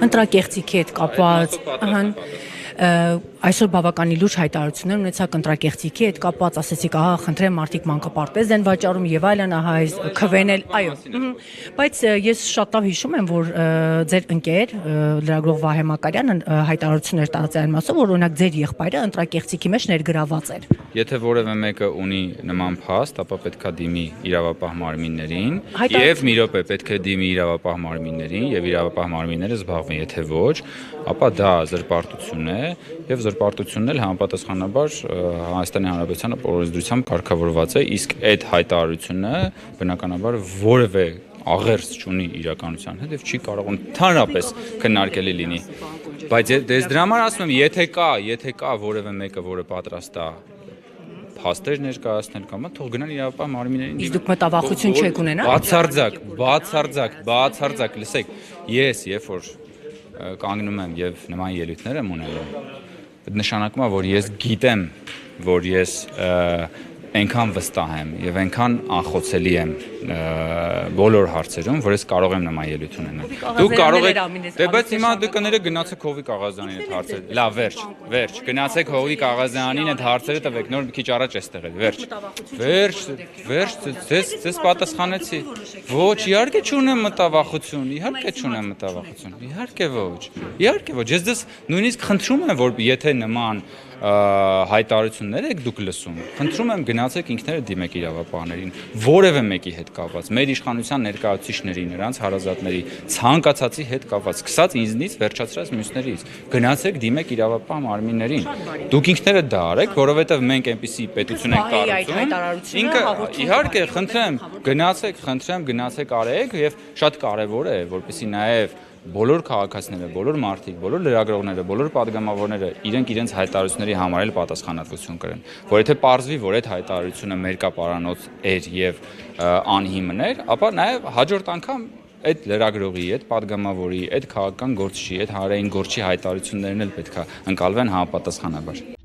Ընտրակեղծիքի հետ կապված, այսօր բավականին լուրջ հայտարարություններ ունեցաք ընտրակեղծիքի հետ կապված, ասեցիք, ահա, խնդրեմ, մարդիկ մանկապարտեզ են վաճառում եւ այլն, ահա, այս քվենել, այո։ Բայց ես շատ լավ հիշում եմ, որ ձեր ընկեր լրագրող Վահե Մակարյանը հայտարարություններ տարած այն մասով, որ օրինակ ձեր եղբայրը ընտրակեղծիքի մեջ ներգրաված էր։ Եթե որևէ մեկը ունի նման փաստ, ապա պետքա դիմի իրավապահ մարմիններին եւ մի րոպե պետք է դիմի իրավապահ մարմիններին եւ իրավապահ մարմինները զբաղվեն, եթե ոչ, ապա դա զրպարտություն է եւ զրպարտությունն էլ համապատասխանաբար Հայաստանի Հանրապետության օրենսդրությամբ կարգավորված է, իսկ այդ հայտարարությունը բնականաբար որևէ աղերս չունի իրականության հետ եւ չի կարող ընդհանրապես քննարկելի լինի։ Բայց դες դրա համար ասում եմ, եթե կա որևէ մեկը, որը պատրաստ է փաստեր ներկայացնել կամ թող գնան իրավապահ մարմիններին։ Իսկ դուք մտավախություն չեք ունենա։ Բացարձակ, լսեք, ես երբ որ կանգնում եմ եւ նման ելույթներ եմ ունենում, նշանակում է, որ ես գիտեմ, որ ես այնքան վստահ եմ եւ այնքան անխոցելի եմ բոլոր հարցերում, որ ես կարող եմ նման ելույթ ունենալ։ Դուք կարող եք, բայց հիմա դուք կներեք գնացեք Հովիկ Աղազյանին այդ հարցերը։ Լավ, վերջ, գնացեք Հովիկ Աղազյանին այդ հարցերը տվեք, նոր մի քիչ առաջ ես տեղել, վերջ, ձեզ պատասխանեցի։ Ոչ, իհարկե չունեմ մտավախություն, իհարկե ոչ։ Ես դες նույնիսկ խնդրում եմ, որ եթե նման հայտարարություններ եք դուք լսում, խնդրում եմ գնացեք ինքներդ դիմեք իրավապահներին, որևէ մեկի հետ կապված, մեր իշխանության ներկայացուցիչների, նրանց հարազատների, ցանկացածի հետ կապված, սկսած ինձնից, վերջացրած մյուսներից, գնացեք դիմեք իրավապահ մարմիններին։ Դուք ինքներդ դա արեք, որովհետև մենք այնպիսի պետություն ենք կառուցում։ Իհարկե, խնդրեմ, գնացեք արեք եւ շատ կարեւոր է, որպեսզի նաեւ բոլոր քաղաքացիները, բոլոր մարդիկ, բոլոր լրագրողները, բոլոր падգամավորները իրենց հայտարարությունների համար էլ պատասխանատվություն կրեն, որ եթե պարզվի, որ այդ հայտարարությունը մերկապարանոց էր եւ անհիմն էր, ապա նաեւ հաջորդ անգամ այդ լրագրողի, այդ падգամավորի, այդ քաղաքական գործչի, այդ հանրային գործչի հայտարարություններն էլ պետք է ընկալվեն համապատասխանաբար։